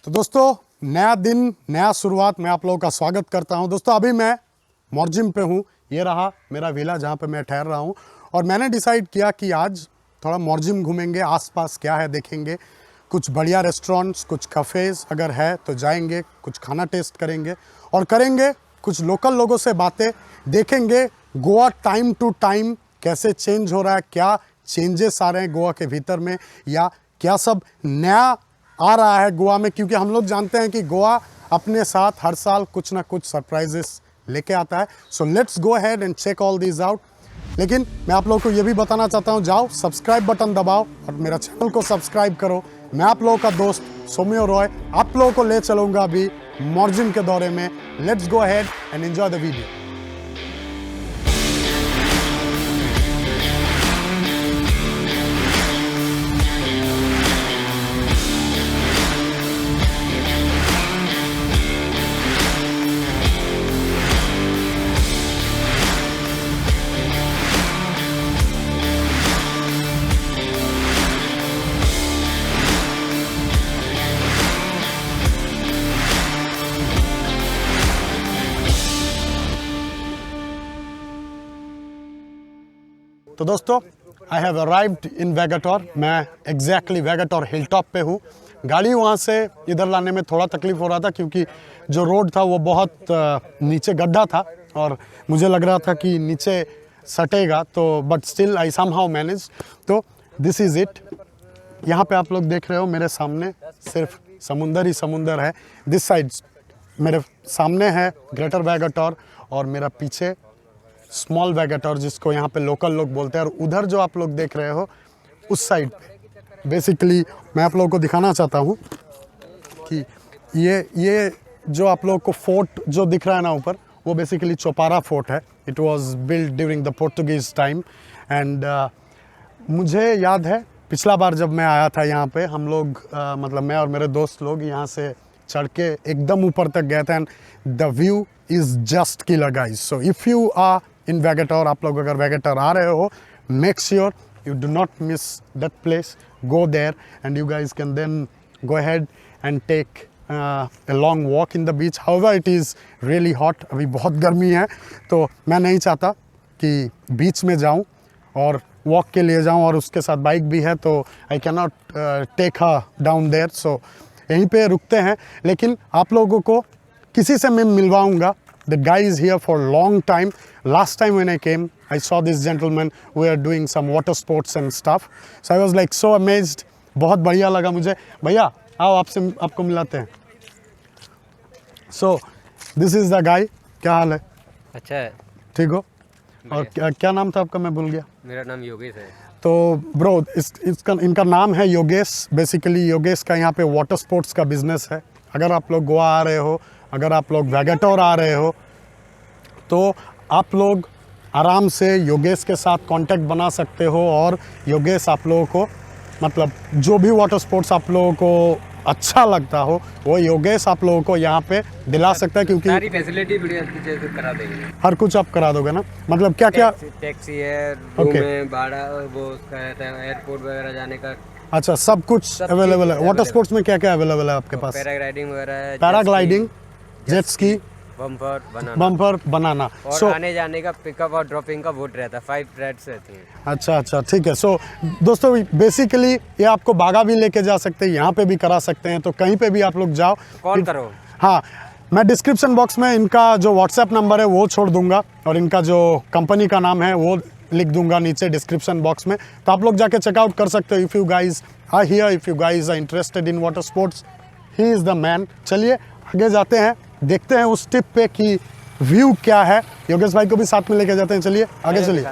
तो दोस्तों नया दिन नया शुरुआत में आप लोगों का स्वागत करता हूं। दोस्तों अभी मैं मोरजिम पे हूं। ये रहा मेरा विला जहां पे मैं ठहर रहा हूं और मैंने डिसाइड किया कि आज थोड़ा मोरजिम घूमेंगे, आसपास क्या है देखेंगे, कुछ बढ़िया रेस्टोरेंट्स, कुछ कफ़ेज़ अगर है तो जाएंगे, कुछ खाना टेस्ट करेंगे और करेंगे कुछ लोकल लोगों से बातें, देखेंगे गोवा टाइम टू टाइम कैसे चेंज हो रहा है, क्या चेंजेस आ रहे हैं गोवा के भीतर में या क्या सब नया आ रहा है गोवा में, क्योंकि हम लोग जानते हैं कि गोवा अपने साथ हर साल कुछ ना कुछ सरप्राइजेस लेके आता है। So let's go ahead and check all these out. लेकिन मैं आप लोगों को ये भी बताना चाहता हूँ, जाओ सब्सक्राइब बटन दबाओ और मेरा चैनल को सब्सक्राइब करो। मैं आप लोगों का दोस्त सोम्यो रॉय आप लोगों को ले चलूँगा अभी मोरजिम के दौरे में। Let's go ahead and enjoy the video. तो दोस्तों I have arrived in Vagator. मैं एग्जैक्टली वेगाटोर हिल टॉप पे हूँ। गाड़ी वहाँ से इधर लाने में थोड़ा तकलीफ़ हो रहा था क्योंकि जो रोड था वो बहुत नीचे गड्ढा था और मुझे लग रहा था कि नीचे सटेगा, तो but still I somehow manage. तो दिस इज़ इट। यहाँ पे आप लोग देख रहे हो मेरे सामने सिर्फ समुंदर ही समुंदर है। दिस साइड मेरे सामने है ग्रेटर वेगाटोर और मेरा पीछे स्मॉल वेगाटोर जिसको यहाँ पे लोकल लोग बोलते हैं, और उधर जो आप लोग देख रहे हो उस साइड पे बेसिकली मैं आप लोगों को दिखाना चाहता हूँ कि ये जो आप लोगों को फोर्ट जो दिख रहा है ना ऊपर, वो बेसिकली चौपारा फोर्ट है। It was build during the Portuguese time and मुझे याद है पिछला बार जब मैं आया था यहाँ पे, हम लोग मतलब मैं और मेरे दोस्त लोग यहाँ से चढ़ के एकदम ऊपर तक गए थे and the view is just killer guys. So if you are in Vagator, आप लोग अगर वेगाटोर आ रहे हो, make sure you do not miss that place. Go there and you guys can then go ahead and take a long walk in the beach. However, it is really hot. अभी बहुत गर्मी है तो मैं नहीं चाहता कि बीच में जाऊं और वॉक के लिए जाऊं और उसके साथ बाइक भी है, तो I cannot take her down there. So यहीं पे रुकते हैं। लेकिन आप लोगों को किसी से मैं मिलवाऊंगा। The guy is here for a long time. Last time when I came, I saw this gentleman. We are doing some water sports and stuff. So I was like so amazed. बहुत बढ़िया लगा मुझे। भैया आओ आपको मिलाते हैं। So this is the guy. क्या हाल है? अच्छा है। ठीक हो? और क्या नाम था आपका? मैं भूल गया। मेरा नाम योगेश है। तो ब्रो इनका नाम है योगेश। बेसिकली योगेश का यहाँ पे वाटर स्पोर्ट्स का बिजनेस है। अगर आप लोग गोवा आ रहे हो, अगर आप लोग वेगाटोर आ रहे हो, तो आप लोग आराम से योगेश के साथ कांटेक्ट बना सकते हो और योगेश आप लोगों को मतलब जो भी वाटर स्पोर्ट्स आप लोगों को अच्छा लगता हो वो योगेश आप लोगों को यहाँ पे दिला सकता है, क्योंकि सारी फैसिलिटी बढ़िया करा देंगे। हर कुछ आप करा दोगे ना? मतलब क्या क्या? टैक्सी है, रूम है, भाड़ा वो उसका है, एयरपोर्ट वगैरह जाने का। अच्छा, सब कुछ अवेलेबल है। वाटर स्पोर्ट्स में क्या क्या अवेलेबल है आपके पास? पैराग्लाइडिंग वगैरह है, पैराग्लाइडिंग, जेट स्की, बम्पर बनाना और आने जाने का पिकअप और ड्रॉपिंग का वोट रहता है। 5 राइड्स रहती हैं। अच्छा ठीक है। सो दोस्तों बेसिकली ये आपको बागा भी लेके जा सकते हैं, यहाँ पे भी करा सकते हैं, तो कहीं पे भी आप लोग जाओ, कॉल करो। हाँ, मैं डिस्क्रिप्शन बॉक्स में इनका जो व्हाट्सएप नंबर है वो छोड़ दूंगा और इनका जो कंपनी का नाम है वो लिख दूंगा नीचे डिस्क्रिप्शन बॉक्स में, तो आप लोग जाके चेकआउट कर सकते हो। If you guys are here, if you guys are interested in water sports, he is the man. चलिए आगे जाते हैं, देखते हैं उस टिप पे कि व्यू क्या है। योगेश भाई को भी साथ में लेके जाते हैं। चलिए आगे चलिए।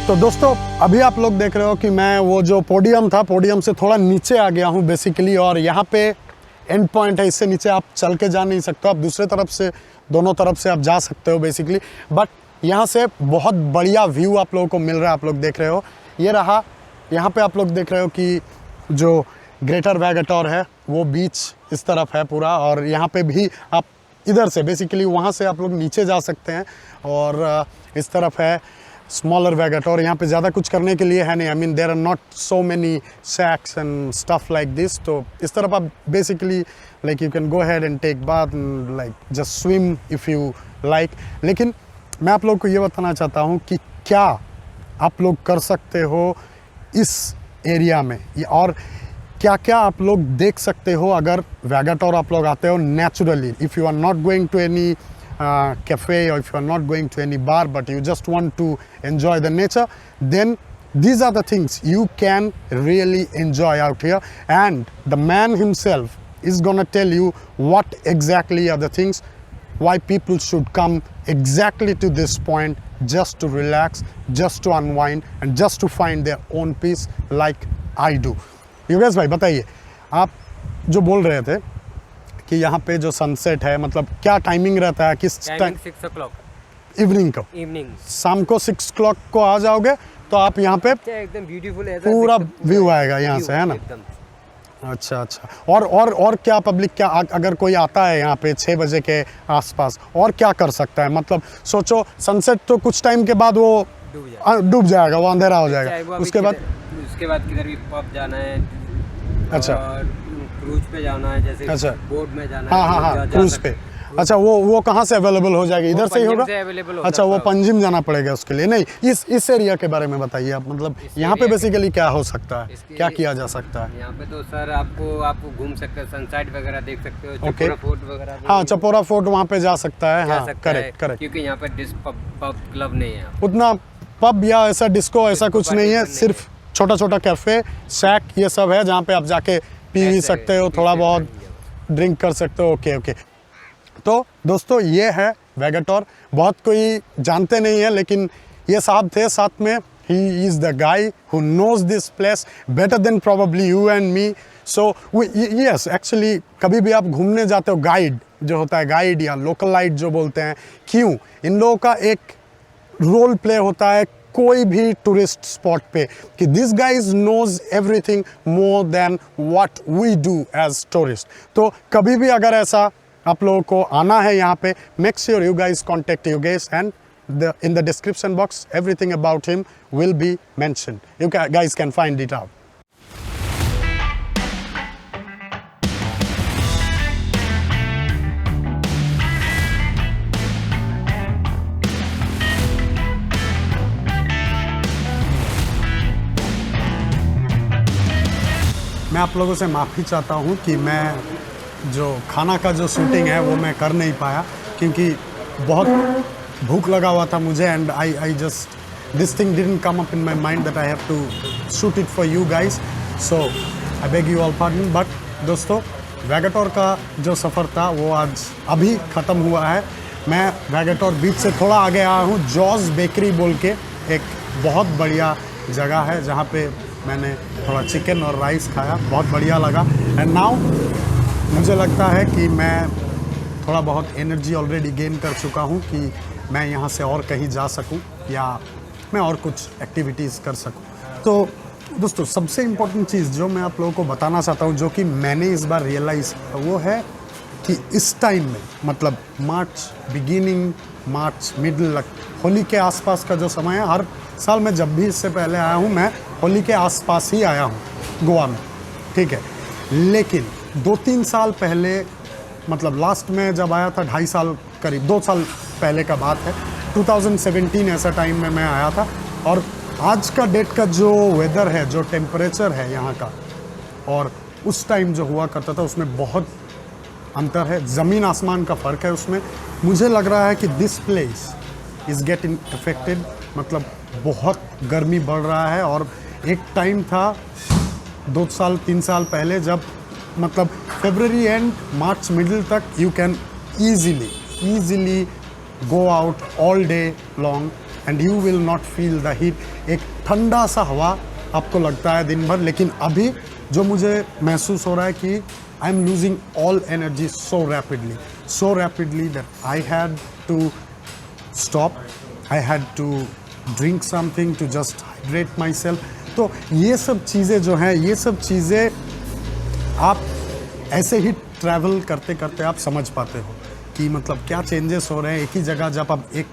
तो दोस्तों अभी आप लोग देख रहे हो कि मैं वो जो पोडियम था, पोडियम से थोड़ा नीचे आ गया हूँ बेसिकली, और यहाँ पे एंड पॉइंट है। इससे नीचे आप चल के जा नहीं सकते, आप दूसरे तरफ से, दोनों तरफ से आप जा सकते हो बेसिकली, बट यहाँ से बहुत बढ़िया व्यू आप लोगों को मिल रहा है। आप लोग देख रहे हो, ये रहा। यहाँ पे आप लोग देख रहे हो कि जो ग्रेटर वैगाटोर है, वो बीच इस तरफ है पूरा, और यहाँ पे भी आप इधर से बेसिकली वहाँ से आप लोग नीचे जा सकते हैं, और इस तरफ है स्मॉलर वैगाटोर। यहाँ पे ज़्यादा कुछ करने के लिए है नहीं, I mean there are not so many shacks and stuff like this. तो इस तरफ आप basically like you can go head and take bath, like just swim if you like. लेकिन मैं आप लोग को ये बताना चाहता हूँ कि क्या आप लोग कर सकते हो इस एरिया में, और क्या क्या आप लोग देख सकते हो अगर वैगाटोर आप लोग आते हो naturally. If you are not going to any cafe, or if you are not going to any bar but you just want to enjoy the nature, then these are the things you can really enjoy out here, and the man himself is gonna tell you what exactly are the things why people should come exactly to this point just to relax, just to unwind and just to find their own peace like I do. Yogesh भाई बताइए, आप जो बोल रहे थे कि यहाँ पे जो सनसेट है, मतलब क्या टाइमिंग रहता है, किस टाइम? 6 o'clock इवनिंग को, इवनिंग शाम को 6 o'clock को आ जाओगे तो आप यहाँ पे एकदम ब्यूटीफुल है, पूरा व्यू आएगा यहाँ से, है ना? अच्छा अच्छा। और क्या पब्लिक, क्या अगर कोई आता है यहाँ पे 6 बजे के आसपास, और क्या कर सकता है? मतलब सोचो सनसेट तो कुछ टाइम के बाद वो डूब जाएगा, वो अंधेरा हो जाएगा, उसके बाद किधर भी पब जाना है, अच्छा, क्रूज पे जाना है, जैसे अच्छा, बोट में जाना हाँ हाँ हाँ, क्रूज पे। अच्छा, वो कहाँ से अवेलेबल हो जाएगी? इधर से ही होगा? अच्छा, वो पंजिम जाना पड़ेगा उसके लिए? नहीं, इस एरिया के बारे में बताइए आप, मतलब यहाँ पे बेसिकली क्या हो सकता है, क्या किया जा सकता है? यहाँ पे तो सर आपको घूम सकते हो, सनसेट वगैरह देख सकते हो, चपोरा फोर्ट वगैरह। हाँ, चपोरा फोर्ट वहाँ पे जा सकता है, हाँ करेक्ट, क्योंकि यहाँ पे पब क्लब नहीं है, उतना पब या ऐसा डिस्को ऐसा कुछ नहीं है, सिर्फ छोटा छोटा कैफे, शैक, ये सब है जहाँ पे आप जाके पी भी सकते हो, थोड़ा बहुत ड्रिंक कर सकते हो। Okay okay. तो दोस्तों ये है वैगाटोर। बहुत कोई जानते नहीं है, लेकिन ये साहब थे साथ में। He is the guy who knows this place better than probably you and me. So yes, actually कभी भी आप घूमने जाते हो, गाइड जो होता है, गाइड या लोकलाइट जो बोलते हैं, क्यों इन लोगों का एक रोल प्ले होता है कोई भी टूरिस्ट स्पॉट पे, कि this guys knows everything more than what we do as tourist. तो कभी भी अगर ऐसा आप लोगों को आना है यहाँ पे, make sure you guys contact Yogesh, and in the description box everything about him will be mentioned. You guys can find it out. मैं आप लोगों से माफ़ी चाहता हूँ कि मैं जो खाना का जो शूटिंग है वो मैं कर नहीं पाया, क्योंकि बहुत भूख लगा हुआ था मुझे, and I just this thing didn't come up in my mind that I have to shoot it for you guys, so I beg you all pardon. But दोस्तों, वैगाटोर का जो सफ़र था वो आज अभी ख़त्म हुआ है। मैं वैगाटोर बीच से थोड़ा आगे आया हूँ, जॉज बेकरी बोल के एक बहुत बढ़िया जगह है जहाँ पे मैंने थोड़ा चिकन और राइस खाया, बहुत बढ़िया लगा। एंड नाउ मुझे लगता है कि मैं थोड़ा बहुत एनर्जी ऑलरेडी गेन कर चुका हूँ कि मैं यहाँ से और कहीं जा सकूँ या मैं और कुछ एक्टिविटीज़ कर सकूँ। तो दोस्तों, सबसे इम्पोर्टेंट चीज़ जो मैं आप लोगों को बताना चाहता हूँ, जो कि मैंने इस बार रियलाइज़ किया, वो है कि इस टाइम में, मतलब मार्च बिगिनिंग, मार्च मिडल, होली के आसपास का जो समय है, हर साल मैं जब भी इससे पहले आया हूँ, मैं होली के आसपास ही आया हूँ गोवा में, ठीक है। लेकिन 2-3 साल पहले, मतलब लास्ट में जब आया था, 2.5 साल करीब 2 साल पहले का बात है, 2017 ऐसा टाइम में मैं आया था। और आज का डेट का जो वेदर है, जो टेम्परेचर है यहाँ का, और उस टाइम जो हुआ करता था, उसमें बहुत अंतर है, ज़मीन आसमान का फ़र्क है उसमें। मुझे लग रहा है कि this place is getting affected, मतलब बहुत गर्मी बढ़ रहा है। और एक टाइम था 2-3 साल पहले, जब मतलब फरवरी एंड मार्च मिडिल तक you can easily go out all day long and you will not feel the heat. एक ठंडा सा हवा आपको लगता है दिन भर। लेकिन अभी जो मुझे महसूस हो रहा है कि I am losing all energy so rapidly that I had to stop, I had to drink something to just hydrate myself. तो ये सब चीज़ें जो हैं, ये सब चीज़ें आप ऐसे ही ट्रैवल करते करते आप समझ पाते हो कि मतलब क्या चेंजेस हो रहे हैं। एक ही जगह जब आप एक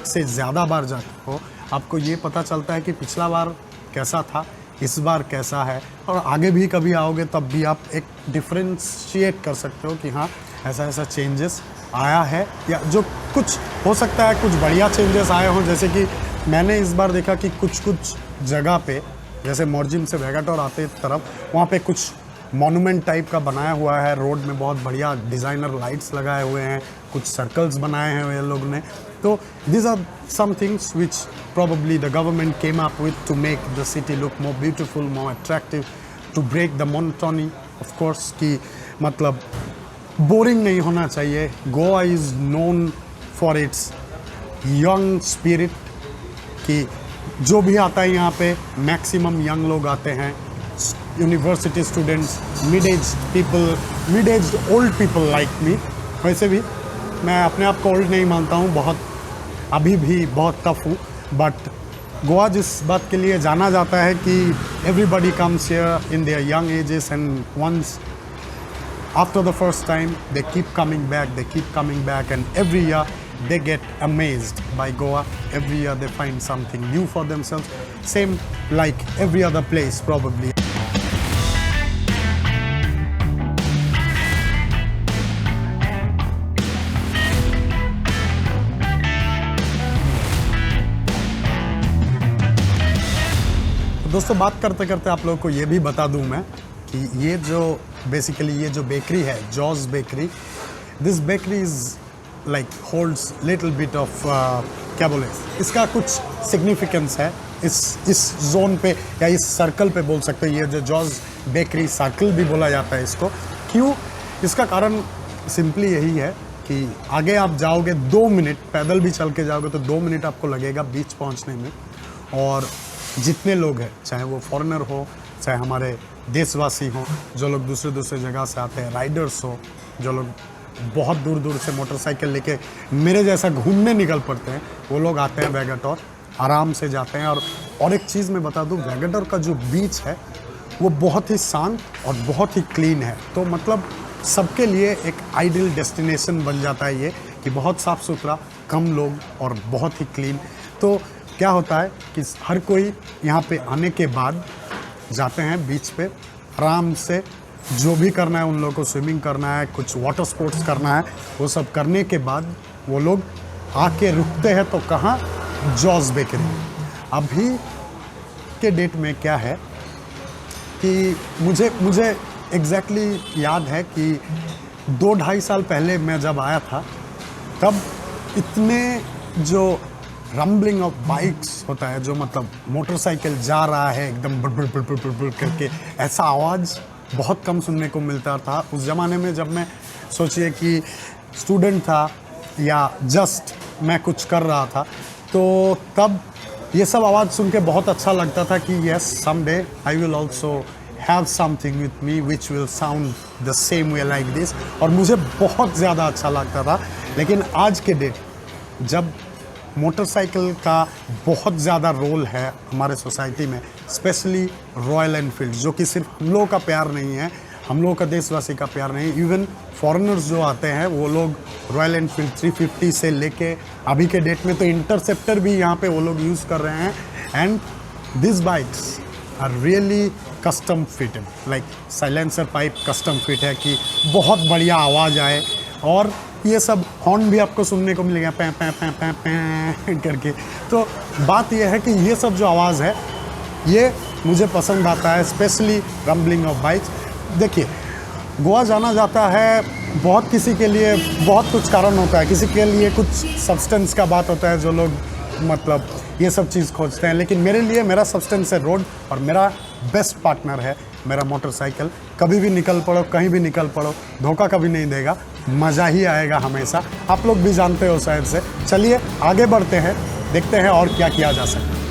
से ज़्यादा बार जाते हो आपको ये पता चलता है कि पिछला बार कैसा था, इस बार कैसा है, और आगे भी कभी आओगे तब भी आप एक डिफ्रेंशिएट कर सकते हो कि हाँ ऐसा ऐसा चेंजेस आया है, या जो कुछ हो सकता है कुछ बढ़िया चेंजेस आए हों। जैसे कि मैंने इस बार देखा कि कुछ जगह पे जैसे मोरजिम से वेगाटोर आते तरफ वहाँ पे कुछ मॉन्यूमेंट टाइप का बनाया हुआ है रोड में, बहुत बढ़िया डिज़ाइनर लाइट्स लगाए हुए हैं, कुछ सर्कल्स बनाए हैं ये लोग ने। तो these are some things which probably the government came up with to make the city look more beautiful, more attractive, to break the monotony of course कि मतलब बोरिंग नहीं होना चाहिए। Goa is known for its young spirit कि जो भी आता है यहाँ पे मैक्सिमम यंग लोग आते हैं, university students, mid age people, mid age old people like me. वैसे भी मैं अपने आप को ओल्ड नहीं मानता हूँ, बहुत अभी भी बहुत टफ हूँ, बट गोवा जिस बात के लिए जाना जाता है कि everybody comes here in their young ages and once after the first time they keep coming back, and every year they get amazed by Goa. Every year they find something new for themselves, same like every other place probably. दोस्तों बात करते करते आप लोगों को ये भी बता दूं मैं कि ये जो बेसिकली ये जो बेकरी है jaws bakery, this bakery is like holds little bit of क्या बोले, इसका कुछ सिग्निफिकेंस है इस जोन पे या इस सर्कल पे बोल सकते हैं। ये जो जॉज बेकरी सर्कल भी बोला जाता है इसको, क्यों? इसका कारण सिंपली यही है कि आगे आप जाओगे 2 मिनट, पैदल भी चल के जाओगे तो 2 मिनट आपको लगेगा बीच पहुंचने में, और जितने लोग हैं चाहे वो फॉरेनर हो चाहे हमारे देशवासी हों, जो लोग दूसरे जगह से आते हैं, राइडर्स हो, जो लोग बहुत दूर दूर से मोटरसाइकिल लेके मेरे जैसा घूमने निकल पड़ते हैं, वो लोग आते हैं वेगाटोर, आराम से जाते हैं। और एक चीज़ मैं बता दूं, वेगाटोर का जो बीच है वो बहुत ही शांत और बहुत ही क्लीन है। तो मतलब सबके लिए एक आइडियल डेस्टिनेशन बन जाता है ये कि बहुत साफ़ सुथरा, कम लोग और बहुत ही क्लीन। तो क्या होता है कि हर कोई यहाँ पे आने के बाद जाते हैं बीच पे आराम से, जो भी करना है उन लोगों को, स्विमिंग करना है, कुछ वाटर स्पोर्ट्स करना है, वो सब करने के बाद वो लोग आके रुकते हैं। तो कहाँ? Jaws bakery. अभी के डेट में क्या है कि मुझे एग्जैक्टली याद है कि 2-2.5 साल पहले मैं जब आया था तब इतने जो रम्बलिंग ऑफ बाइक्स होता है, जो मतलब मोटरसाइकिल जा रहा है एकदम बड़ करके, ऐसा आवाज़ बहुत कम सुनने को मिलता था उस ज़माने में। जब मैं सोचिए कि स्टूडेंट था या जस्ट मैं कुछ कर रहा था, तो तब ये सब आवाज़ सुन के बहुत अच्छा लगता था कि yes someday I will also have something with me which will sound the same way like this, और मुझे बहुत ज़्यादा अच्छा लगता था। लेकिन आज के डेट जब मोटरसाइकिल का बहुत ज़्यादा रोल है हमारे सोसाइटी में, स्पेशली रॉयल एनफील्ड, जो कि सिर्फ हम लोगों का प्यार नहीं है, हम लोगों का देशवासी का प्यार नहीं, इवन फॉरेनर्स जो आते हैं वो लोग रॉयल एनफील्ड 350 से लेके अभी के डेट में तो इंटरसेप्टर भी यहाँ पे वो लोग यूज़ कर रहे हैं। And this bikes are really custom fitted, like silencer pipe custom fit है कि बहुत बढ़िया आवाज़ आए, और ये सब हॉर्न भी आपको सुनने को मिलेगा पैं पैं पैं पैं पैं करके। तो बात यह है कि ये सब जो आवाज़ है ये मुझे पसंद आता है, स्पेशली रम्बलिंग ऑफ बाइक्स। देखिए गोवा जाना जाता है, बहुत किसी के लिए बहुत कुछ कारण होता है, किसी के लिए कुछ सब्सटेंस का बात होता है, जो लोग मतलब ये सब चीज़ खोजते हैं, लेकिन मेरे लिए मेरा सब्सटेंस है रोड, और मेरा बेस्ट पार्टनर है मेरा मोटरसाइकिल। कभी भी निकल पड़ो, कहीं भी निकल पड़ो, धोखा कभी नहीं देगा, मज़ा ही आएगा हमेशा। आप लोग भी जानते हो शायद से। चलिए आगे बढ़ते हैं, देखते हैं और क्या किया जा सकता है।